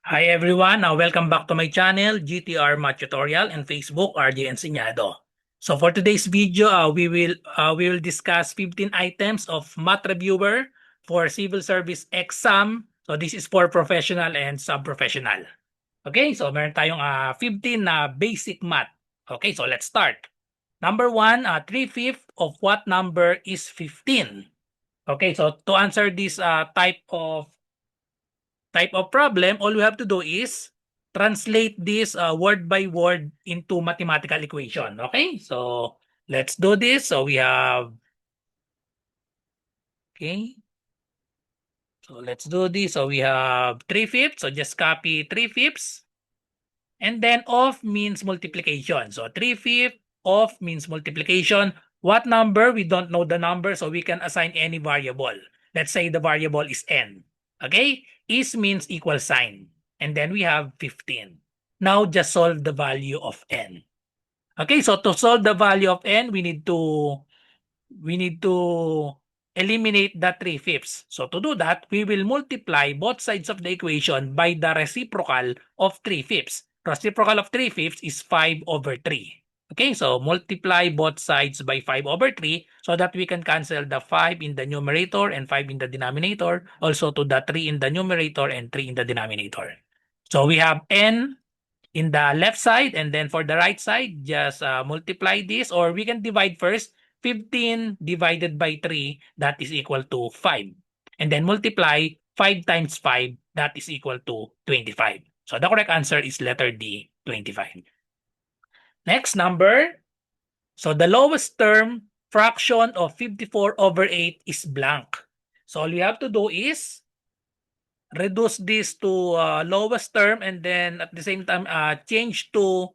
Hi everyone, welcome back to my channel, GTR Math Tutorial, and Facebook, RJ Enseñado. So for today's video, we will discuss 15 items of math reviewer for civil service exam. So this is for professional and sub-professional. Okay, so meron tayong 15 na basic math. Okay, so let's start. Number 1, 3/5 of what number is 15? Okay, so to answer this type of problem, all we have to do is translate this word by word into mathematical equation. Okay, so let's do this. So we have, okay, so let's do this. So we have 3/5. So just copy 3/5. And then of means multiplication. So 3/5 of means multiplication. What number? We don't know the number, so we can assign any variable. Let's say the variable is n. Okay? Is means equal sign. And then we have 15. Now just solve the value of n. Okay, so to solve the value of n, we need to eliminate the 3/5. So to do that, we will multiply both sides of the equation by the reciprocal of 3/5. Reciprocal of 3/5 is 5/3. Okay, so multiply both sides by 5/3 so that we can cancel the 5 in the numerator and 5 in the denominator, also to the 3 in the numerator and 3 in the denominator. So we have n in the left side, and then for the right side, just multiply this, or we can divide first. 15 divided by 3, that is equal to 5. And then multiply 5 times 5, that is equal to 25. So the correct answer is letter D, 25. Next number. So the lowest term fraction of 54/8 is blank. So all we have to do is reduce this to lowest term, and then at the same time change to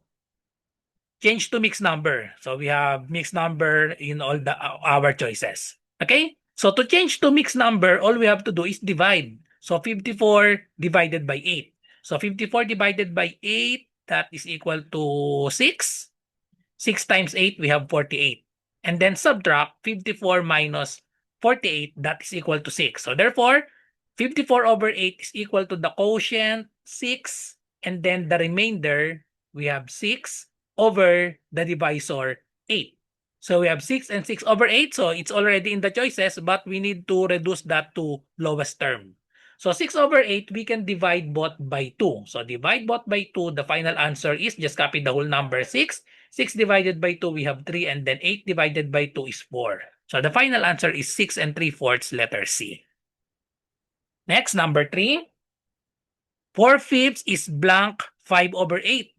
mixed number. So we have mixed number in all our choices. Okay? So to change to mixed number, all we have to do is divide. So 54 divided by 8. So 54 divided by 8, that is equal to 6. 6 times 8, we have 48. And then subtract 54 minus 48, that is equal to 6. So therefore, 54/8 is equal to the quotient 6, and then the remainder, we have 6 over the divisor 8. So we have 6 and 6/8, so it's already in the choices, but we need to reduce that to lowest term. So 6/8, we can divide both by 2. So divide both by 2, the final answer is, just copy the whole number 6. 6 divided by 2, we have 3, and then 8 divided by 2 is 4. So the final answer is 6 3/4, letter C. Next, number 3. 4/5 is blank 5/8.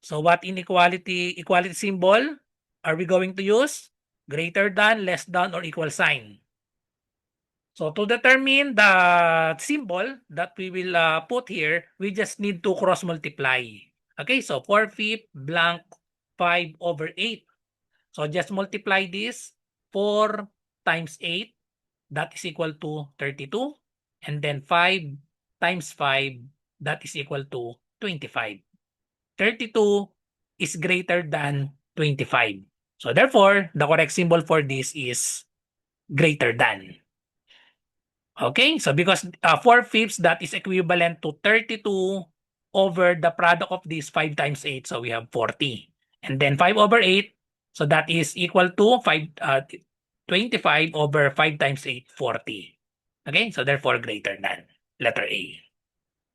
So what equality symbol are we going to use? Greater than, less than, or equal sign. So to determine the symbol that we will put here, we just need to cross multiply. Okay, so 4/5 blank 5/8. So just multiply this. 4 times 8, that is equal to 32. And then 5 times 5, that is equal to 25. 32 is greater than 25. So therefore, the correct symbol for this is greater than. Okay, so because 4/5, that is equivalent to 32 over the product of this 5 times 8. So we have 40. And then 5/8, so that is equal to 25 over 5 times 8, 40. Okay, so therefore greater than, letter A.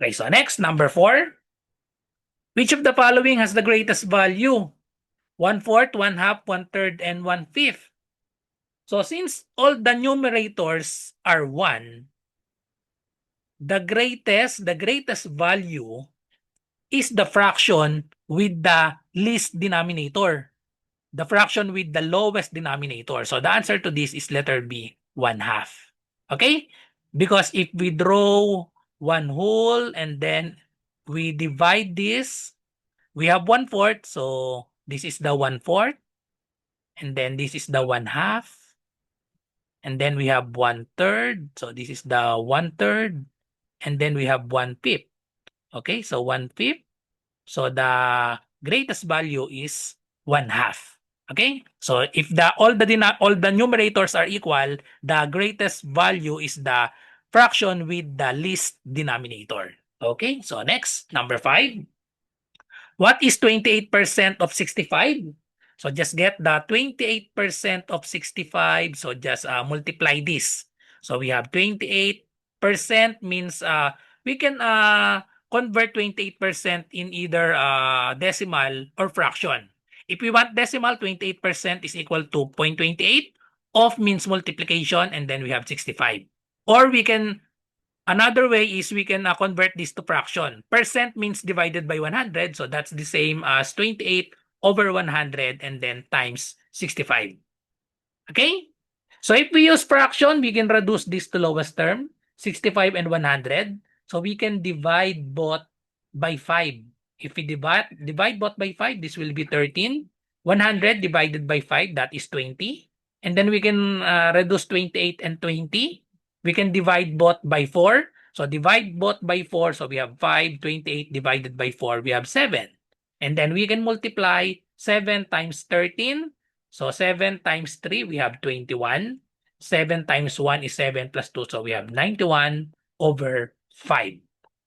Okay, so next, number 4. Which of the following has the greatest value? 1/4, 1/2, 1/3, and 1/5. So since all the numerators are 1, the greatest value is the fraction with the least denominator. The fraction with the lowest denominator. So the answer to this is letter B, 1/2. Okay? Because if we draw one whole and then we divide this, we have 1/4. So this is the 1/4. And then this is the 1/2. And then we have 1/3. So this is the 1/3. And then we have 1/5. Okay, so 1/5. So the greatest value is 1/2. Okay, so if all the numerators are equal, the greatest value is the fraction with the least denominator. Okay, so next, number 5. What is 28% of 65? So just get the 28% of 65. So just multiply this. So we have 28% means we can convert 28% in either decimal or fraction. If we want decimal, 28% is equal to 0.28. Of means multiplication, and then we have 65. Or we can another way is we can convert this to fraction. Percent means divided by 100. So that's the same as 28 over 100 and then times 65. Okay? So if we use fraction, we can reduce this to lowest term, 65 and 100. So we can divide both by 5. If we divide both by 5, this will be 13. 100 divided by 5, that is 20. And then we can reduce 28 and 20. We can divide both by 4. So divide both by 4. So we have 5, 28 divided by 4. We have 7. And then we can multiply 7 times 13. So 7 times 3, we have 21. 7 times 1 is 7 plus 2. So we have 91 over 5.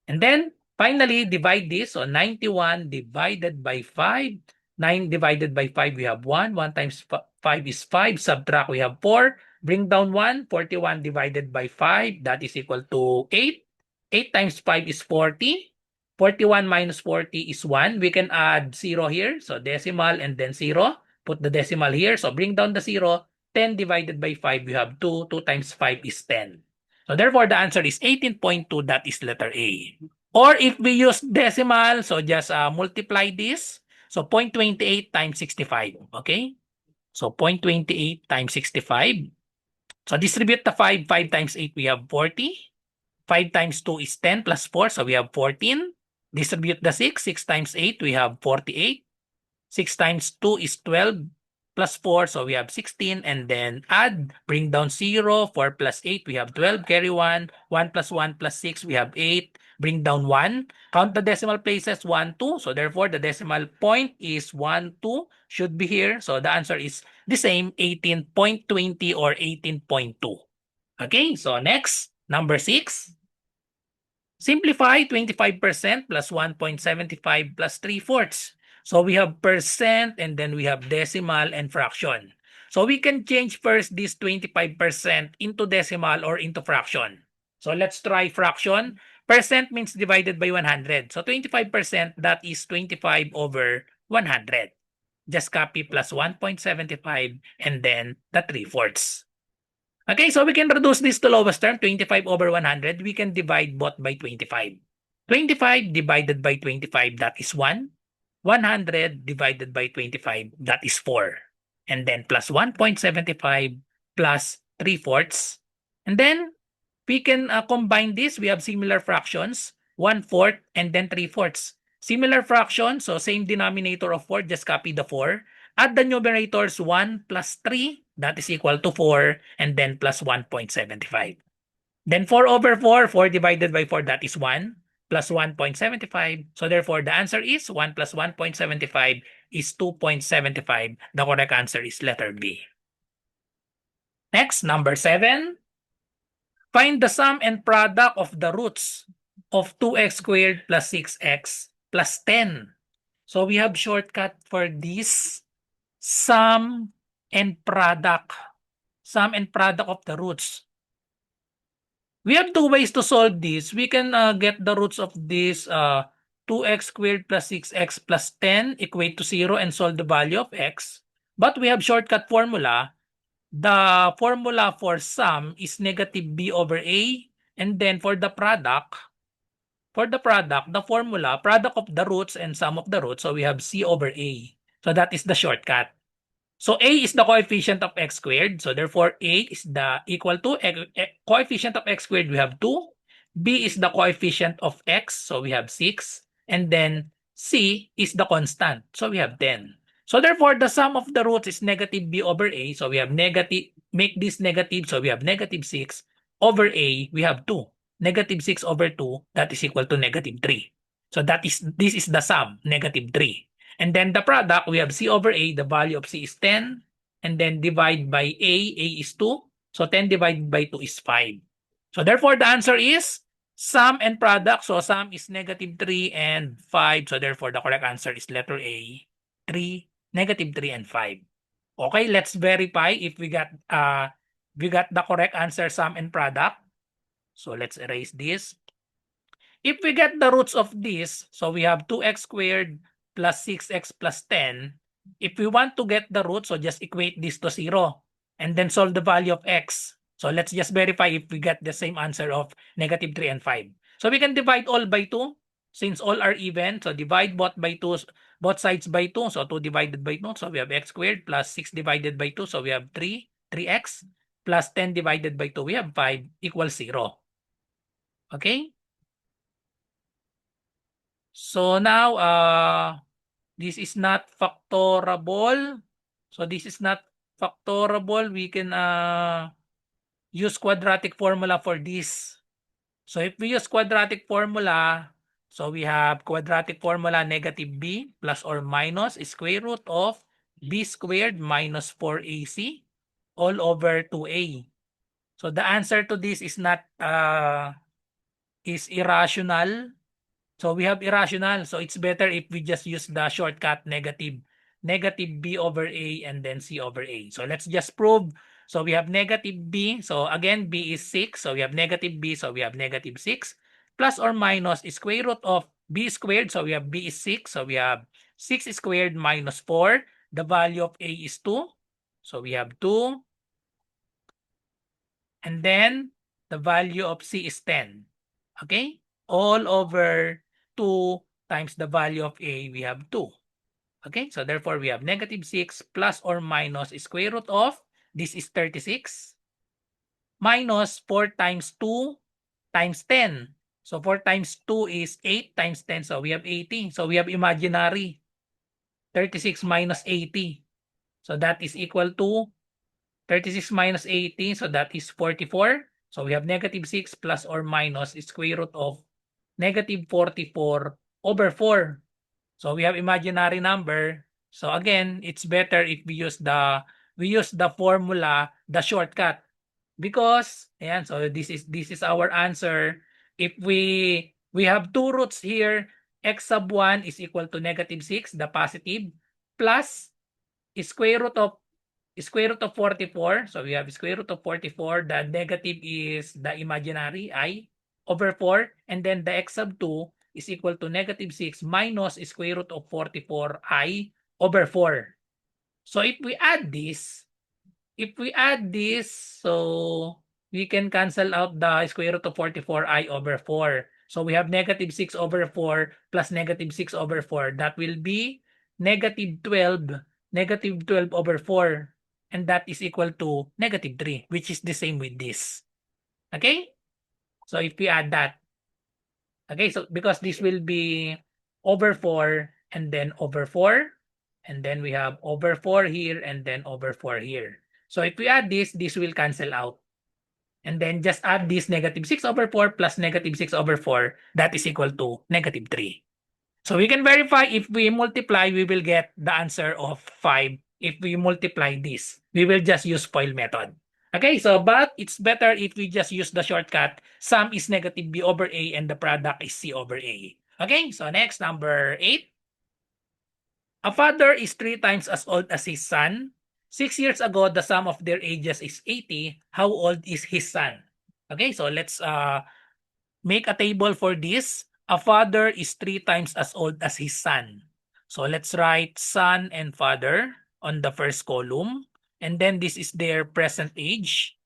And then finally, divide this. So 91 divided by 5. 9 divided by 5, we have 1. 1 times 5 is 5. Subtract, we have 4. Bring down 1. 41 divided by 5. That is equal to 8. 8 times 5 is 40. 41 minus 40 is 1. We can add 0 here. So decimal and then 0. Put the decimal here. So bring down the 0. 10 divided by 5, we have 2. 2 times 5 is 10. So therefore, the answer is 18.2. That is letter A. Or if we use decimal, so just multiply this. So 0.28 times 65. Okay? So 0.28 times 65. So distribute the 5. 5 times 8, we have 40. 5 times 2 is 10 plus 4. So we have 14. Distribute the 6. 6 times 8, we have 48. 6 times 2 is 12 plus 4. So we have 16. And then add, bring down 0. 4 plus 8, we have 12. Carry 1. 1 plus 1 plus 6, we have 8. Bring down 1. Count the decimal places 1, 2. So therefore, the decimal point is 1, 2. Should be here. So the answer is the same, 18.20 or 18.2. Okay, so next, number 6. Simplify 25% plus 1.75 plus 3/4. So we have percent and then we have decimal and fraction. So we can change first this 25% into decimal or into fraction. So let's try fraction. Percent means divided by 100. So 25%, that is 25 over 100. Just copy plus 1.75 and then the 3/4. Okay, so we can reduce this to lowest term, 25 over 100. We can divide both by 25. 25 divided by 25, that is 1. 100 divided by 25, that is 4. And then plus 1.75 plus 3/4. And then we can combine this. We have similar fractions, 1/4 and then 3/4. Similar fractions, so same denominator of 4, just copy the 4. Add the numerators 1 plus 3, that is equal to 4, and then plus 1.75. Then 4 over 4, 4 divided by 4, that is 1, plus 1.75. So therefore, the answer is 1 plus 1.75 is 2.75. The correct answer is letter B. Next, number 7. Find the sum and product of the roots of 2x squared plus 6x plus 10. So we have shortcut for this. Sum and product. Sum and product of the roots. We have two ways to solve this. We can get the roots of this 2x squared plus 6x plus 10 equate to 0 and solve the value of x. But we have shortcut formula. The formula for sum is negative b over a. And then for the product, the formula, product of the roots and sum of the roots, so we have c over a. So that is the shortcut. So a is the coefficient of x squared. So therefore, a is the equal to coefficient of x squared, we have 2. B is the coefficient of x, so we have 6. And then c is the constant, so we have 10. So therefore, the sum of the roots is negative b over a. So we have negative, make this negative, so we have negative 6 over a, we have 2. Negative 6 over 2, that is equal to negative 3. So this is the sum, negative 3. And then the product, we have c over a. The value of c is 10. And then divide by a is 2. So 10 divided by 2 is 5. So therefore, the answer is sum and product. So sum is negative 3 and 5. So therefore, the correct answer is letter A, 3, negative 3 and 5. Okay, let's verify if we got the correct answer, sum and product. So let's erase this. If we get the roots of this, so we have 2x squared plus 6x plus 10. If we want to get the root, so just equate this to 0 and then solve the value of x. So let's just verify if we get the same answer of negative 3 and 5. So we can divide all by 2 since all are even. So divide both by 2, both sides by 2. So 2 divided by 2. So we have x squared plus 6 divided by 2. So we have 3x plus 10 divided by 2. We have 5 equals 0. Okay? So now, this is not factorable. So this is not factorable. We can use quadratic formula for this. So if we use quadratic formula, so we have quadratic formula negative b plus or minus square root of b squared minus 4ac all over 2a. So the answer to this is not is irrational. So we have irrational. So it's better if we just use the shortcut negative b over a and then c over a. So let's just prove. So we have negative b. So again, b is 6. So we have negative b. So we have negative 6 plus or minus square root of b squared. So we have b is 6. So we have 6 squared minus 4. The value of a is 2. So we have 2. And then the value of c is 10. Okay? All over 2 times the value of a, we have 2. Okay, so therefore we have negative 6 plus or minus square root of, this is 36, minus 4 times 2 times 10. So 4 times 2 is 8 times 10. So we have 80. So we have imaginary 36 minus 80. So that is equal to 36 minus 80. So that is 44. So we have negative 6 plus or minus square root of negative 44 over 4. So we have imaginary number. So again, it's better if we use the formula, the shortcut. Because ayan, so this is our answer. If we have two roots here, x sub 1 is equal to negative 6, the positive, plus square root of 44. So we have square root of 44. The negative is the imaginary I over 4. And then the x sub 2 is equal to negative 6 minus square root of 44 I over 4. So if we add this, so we can cancel out the square root of 44 I over 4. So we have negative 6 over 4 plus negative 6 over 4. That will be negative 12 over 4. And that is equal to negative 3, which is the same with this. Okay? So if we add that. Okay, so because this will be over 4 and then over 4. And then we have over 4 here and then over 4 here. So if we add this will cancel out. And then just add this negative 6 over 4 plus negative 6 over 4. That is equal to negative 3. So we can verify if we multiply, we will get the answer of 5. If we multiply this, we will just use FOIL method. Okay, so but it's better if we just use the shortcut. Sum is negative b over a and the product is c over a. Okay, so next, number 8. A father is 3 times as old as his son. 6 years ago, the sum of their ages is 80. How old is his son? Okay, so let's make a table for this. A father is 3 times as old as his son. So let's write son and father on the first column. And then this is their present age.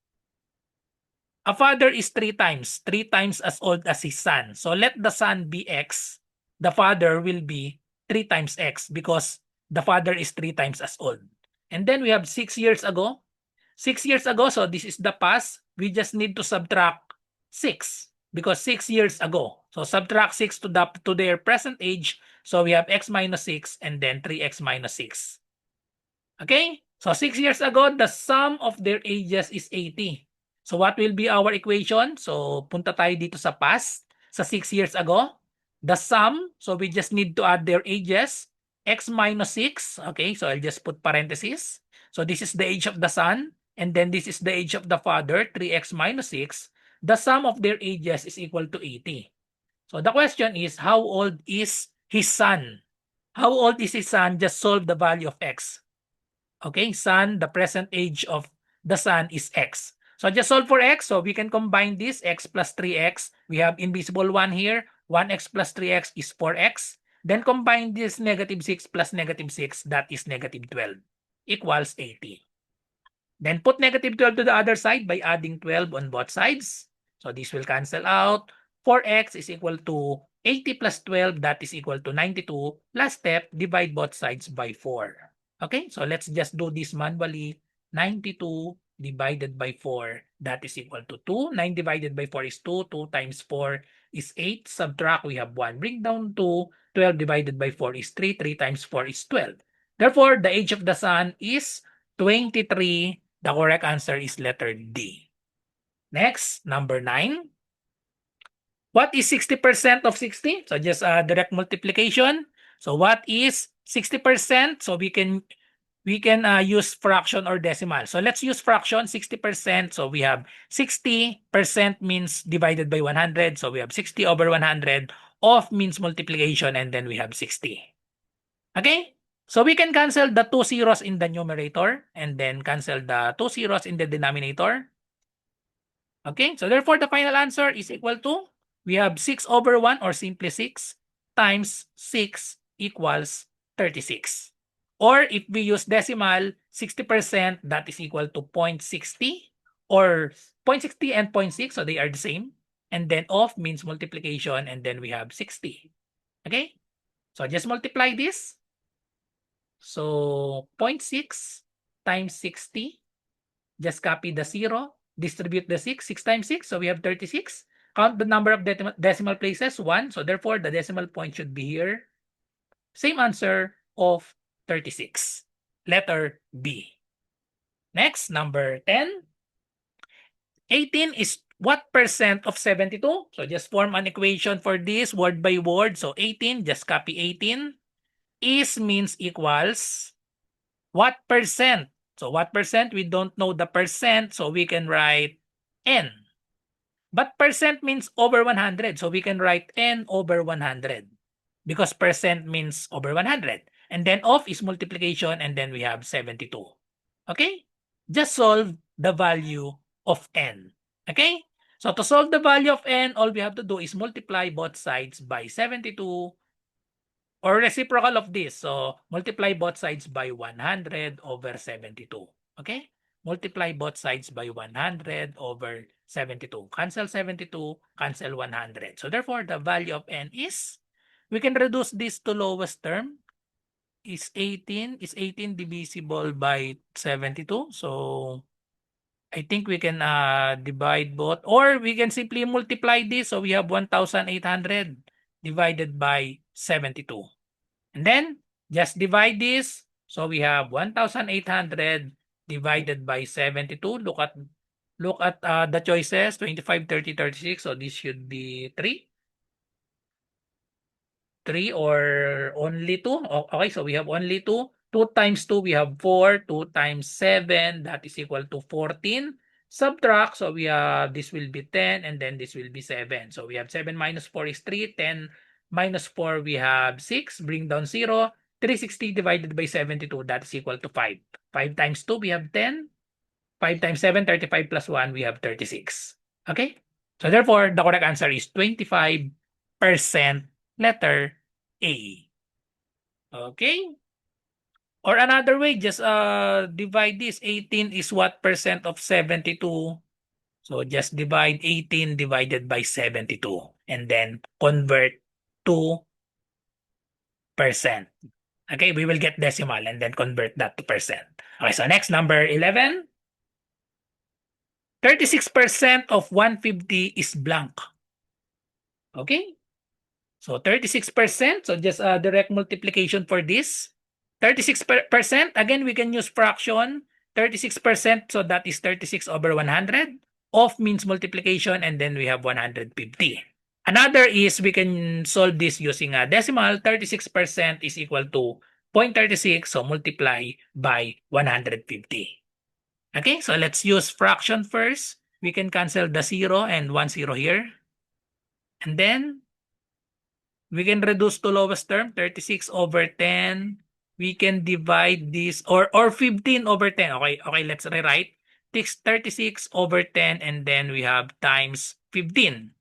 A father is 3 times as old as his son. So let the son be x. The father will be 3 times x because the father is 3 times as old. And then we have 6 years ago. 6 years ago, so this is the past. We just need to subtract 6 because 6 years ago. So subtract 6 to their present age. So we have x minus 6 and then 3x minus 6. Okay? So 6 years ago, the sum of their ages is 80. So what will be our equation? So punta tayo dito sa past. Sa 6 years ago, the sum, so we just need to add their ages. X minus 6. Okay, so I'll just put parentheses. So this is the age of the son. And then this is the age of the father, 3x minus 6. the sum of their ages is equal to 80. So the question is, how old is his son? How old is his son? Just solve the value of x. Okay, son, the present age of the son is x. So just solve for x. So we can combine this, x plus 3x. We have invisible 1 here. 1x plus 3x is 4x. Then combine this negative 6 plus negative 6, that is negative 12, equals 80. Then put negative 12 to the other side by adding 12 on both sides. So this will cancel out. 4x is equal to 80 plus 12, that is equal to 92. Last step, divide both sides by 4. Okay, so let's just do this manually. 92 divided by 4, that is equal to 2. 9 divided by 4 is 2. 2 times 4 is 8. Subtract, we have 1. Bring down 2. 12 divided by 4 is 3. 3 times 4 is 12. Therefore, the age of the son is 23. The correct answer is letter D. Next, number 9. What is 60% of 60? So just direct multiplication. So what is 60%? So we can use fraction or decimal. So let's use fraction, 60%. So we have 60% means divided by 100. So we have 60 over 100. Of means multiplication, and then we have 60. Okay? So we can cancel the 2 zeros in the numerator and then cancel the 2 zeros in the denominator. Okay? So therefore, the final answer is equal to, we have 6 over 1 or simply 6 times 6 equals 36. Or if we use decimal, 60%, that is equal to 0.60 or 0.60 and 0.6, so they are the same. And then of means multiplication, and then we have 60. Okay? So just multiply this. So 0.6 times 60, just copy the 0, distribute the 6, 6 times 6, so we have 36. Count the number of decimal places, 1, so therefore the decimal point should be here. Same answer of 36. Letter B. Next, number 10. 18 is what percent of 72? So just form an equation for this word by word. So 18, just copy 18. Is means equals what percent? So what percent? We don't know the percent, so we can write n. But percent means over 100, so we can write n over 100 because percent means over 100. And then of is multiplication, and then we have 72. Okay? Just solve the value of n. Okay? So to solve the value of n, all we have to do is multiply both sides by 72 or reciprocal of this. So multiply both sides by 100 over 72. Okay? Multiply both sides by 100 over 72. Cancel 72, cancel 100. So therefore, the value of n is, we can reduce this to lowest term, is 18. Is 18 divisible by 72? So I think we can divide both, or we can simply multiply this. So we have 1,800 divided by 72. And then just divide this. So we have 1,800 divided by 72. Look at the choices, 25, 30, 36. So this should be 3. 3 or only 2. Okay, so we have only 2. 2 times 2, we have 4. 2 times 7, that is equal to 14. Subtract, so we have, this will be 10, and then this will be 7. So we have 7 minus 4 is 3. 10 minus 4, we have 6. Bring down 0. 360 divided by 72, that is equal to 5. 5 times 2, we have 10. 5 times 7, 35 plus 1, we have 36. Okay? So therefore, the correct answer is 25%, letter A. Okay? Or another way, just divide this. 18 is what percent of 72? So just divide 18 divided by 72 and then convert to percent. Okay, we will get decimal and then convert that to percent. Okay, so next, number 11. 36% of 150 is blank. Okay? So 36%, so just direct multiplication for this. 36%, again, we can use fraction. 36%, so that is 36 over 100. Of means multiplication, and then we have 150. Another is we can solve this using a decimal. 36% is equal to 0.36, so multiply by 150. Okay, so let's use fraction first. we can cancel the 0 and 1 0 here. And then we can reduce to lowest term, 36 over 10. We can divide this, or 15 over 10. Okay, let's rewrite. Takes 36 over 10, and then we have times 15.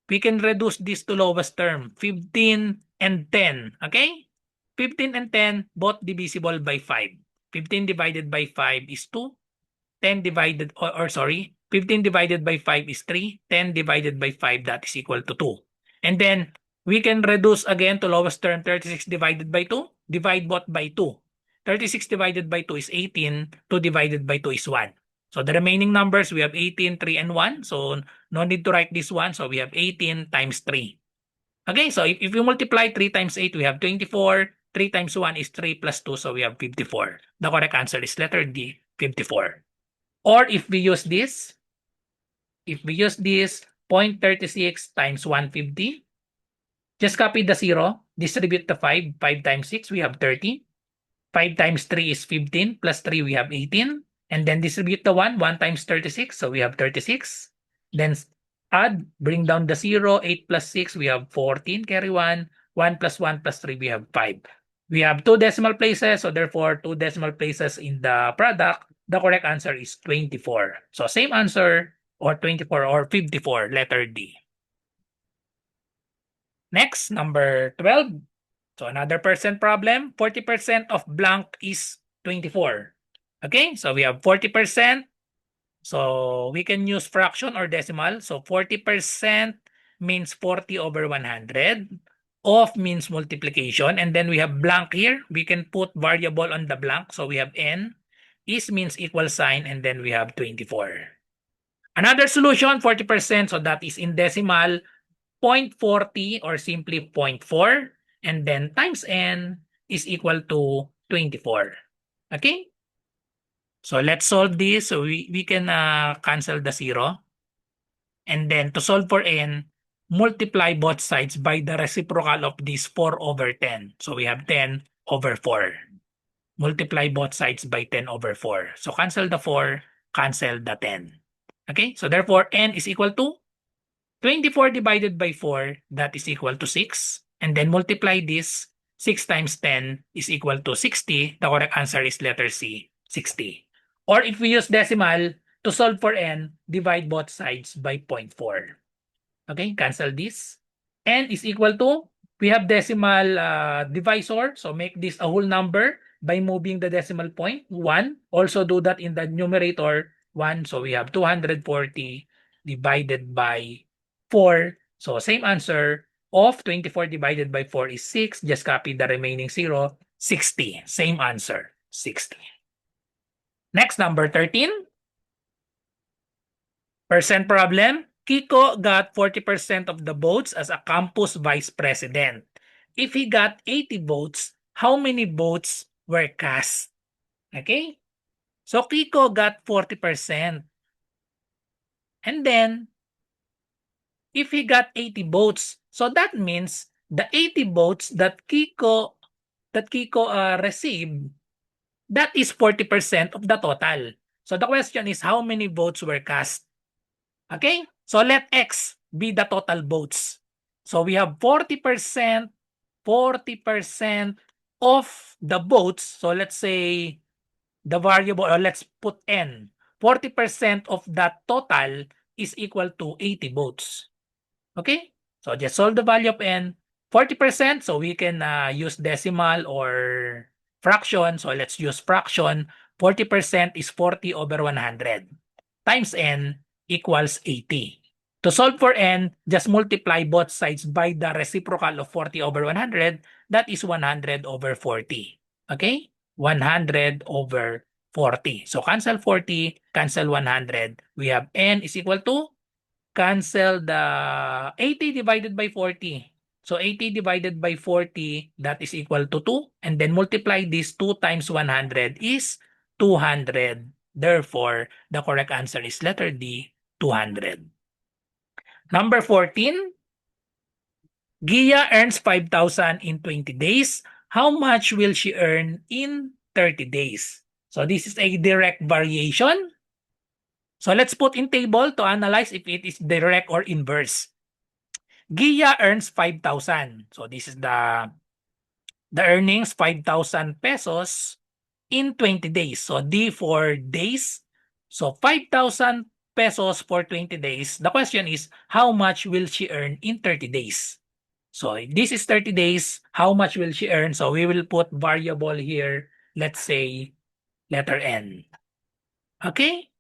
We can reduce this to lowest term, 15 and 10. Okay? 15 and 10, both divisible by 5. 15 divided by 5 is 2. 10 divided, or sorry, 15 divided by 5 is 3. 10 divided by 5, that is equal to 2. And then, we can reduce again to lowest term, 36 divided by 2. Divide both by 2. 36 divided by 2 is 18. 2 divided by 2 is 1. So the remaining numbers, we have 18, 3, and 1. So no need to write this one. So we have 18 times 3. Okay, so if you multiply 3 times 8, we have 24. 3 times 1 is 3 plus 2, so we have 54. The correct answer is letter D, 54. Or if we use this, 0.36 times 150, just copy the 0, distribute the 5. 5 times 6, we have 30. 5 times 3 is 15, plus 3, we have 18. And then distribute the 1. 1 times 36, so we have 36. Then add, bring down the 0. 8 plus 6, we have 14, carry 1. 1 plus 1 plus 3, we have 5. We have 2 decimal places, so therefore 2 decimal places in the product. The correct answer is 24. So same answer, or 24 or 54, letter D. Next, number 12. So another percent problem, 40% of blank is 24. Okay, so we have 40%. So we can use fraction or decimal. So 40% means 40 over 100. Of means multiplication. And then we have blank here. We can put variable on the blank. So we have n. Is means equal sign. And then we have 24. Another solution, 40%. So that is in decimal, 0.40 or simply 0.4. And then times n is equal to 24. Okay? So let's solve this. So we can cancel the 0. And then to solve for n, multiply both sides by the reciprocal of this 4 over 10. So we have 10 over 4. Multiply both sides by 10 over 4. So cancel the 4, cancel the 10. Okay? So therefore, n is equal to 24 divided by 4, that is equal to 6. And then multiply this, 6 times 10 is equal to 60. The correct answer is letter C, 60. Or if we use decimal, to solve for n, divide both sides by 0.4. Okay, cancel this. N is equal to, we have decimal divisor, so make this a whole number by moving the decimal point, 1. Also do that in the numerator, 1. So we have 240 divided by 4. So same answer of 24 divided by 4 is 6. Just copy the remaining 0, 60. Same answer, 60. Next, number 13. Percent problem. Kiko got 40% of the votes as a campus vice president. If he got 80 votes, how many votes were cast? Okay? So Kiko got 40%. And then, if he got 80 votes, so that means the 80 votes that Kiko received, that is 40% of the total. So the question is, how many votes were cast? Okay? So let X be the total votes. So we have 40% of the votes. So let's say the variable, or let's put N. 40% of that total is equal to 80 votes. Okay? So just solve the value of N. 40%, so we can use decimal or fraction. So let's use fraction. 40% is 40 over 100 times N equals 80. To solve for n, just multiply both sides by the reciprocal of 40 over 100. That is 100 over 40. Okay? 100 over 40. So cancel 40, cancel 100. We have n is equal to, cancel the 80 divided by 40. So 80 divided by 40, that is equal to 2. And then multiply this 2 times 100 is 200. Therefore, the correct answer is letter D, 200. Number 14, Gia earns 5,000 in 20 days. How much will she earn in 30 days? So this is a direct variation. So let's put in table to analyze if it is direct or inverse. Gia earns 5,000. So this is the earnings, 5,000 pesos in 20 days. So D for days. So 5,000 pesos for 20 days. The question is, how much will she earn in 30 days? So this is 30 days. How much will she earn? So we will put variable here. Let's say letter N. Okay?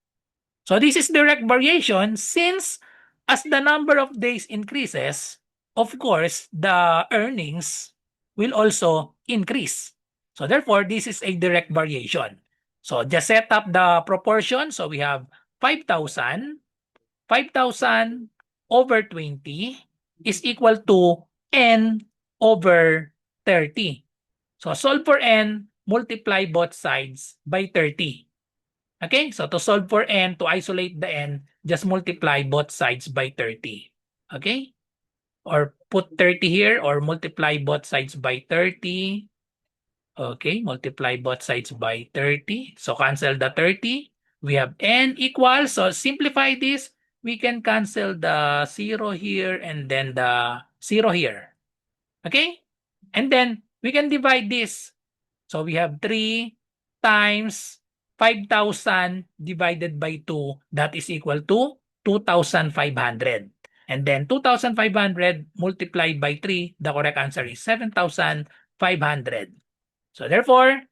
So this is direct variation since as the number of days increases, of course, the earnings will also increase. So therefore, this is a direct variation. So just set up the proportion. So we have 5,000. 5,000 over 20 is equal to n over 30. So solve for n, multiply both sides by 30. Okay, so to solve for n, to isolate the n, just multiply both sides by 30. Okay, or put 30 here or multiply both sides by 30. Okay, multiply both sides by 30. So cancel the 30. We have n equals, so simplify this. We can cancel the 0 here and then the 0 here. Okay, and then we can divide this. So we have 3 times 5,000 divided by 2. That is equal to 2,500. And then 2,500 multiplied by 3, the correct answer is 7,500. So therefore,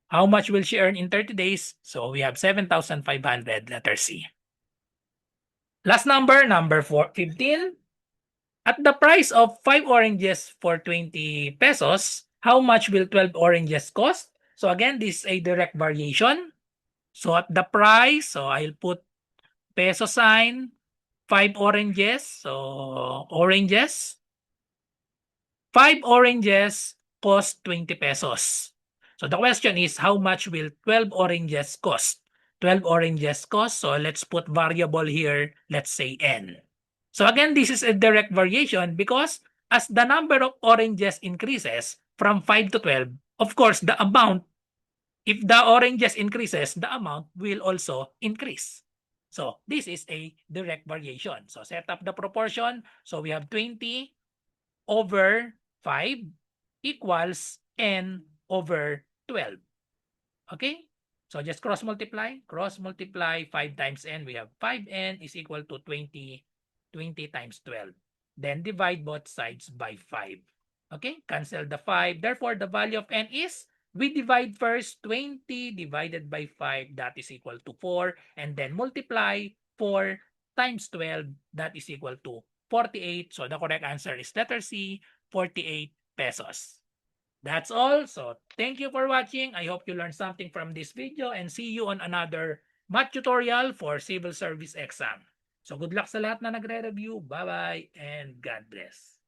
how much will she earn in 30 days? So we have 7,500, letter C. Last number, number 15. At the price of 5 oranges for 20 pesos, how much will 12 oranges cost? So again, this is a direct variation. So at the price, so I'll put peso sign, 5 oranges. So oranges. 5 oranges cost 20 pesos. So the question is, how much will 12 oranges cost? 12 oranges cost. So let's put variable here. Let's say n. So again, this is a direct variation because as the number of oranges increases from 5 to 12, of course, the amount, if the oranges increases, the amount will also increase. So this is a direct variation. So set up the proportion. So we have 20 over 5 equals n over 12. Okay? So just cross multiply. Cross multiply 5 times n. We have 5n is equal to 20. 20 times 12. Then divide both sides by 5. Okay? Cancel the 5. Therefore, the value of n is, we divide first 20 divided by 5. That is equal to 4. And then multiply 4 times 12. That is equal to 48. So the correct answer is letter C, 48 pesos. That's all. So thank you for watching. I hope you learned something from this video and see you on another math tutorial for civil service exam. So good luck sa lahat na nagre-review. Bye-bye and God bless.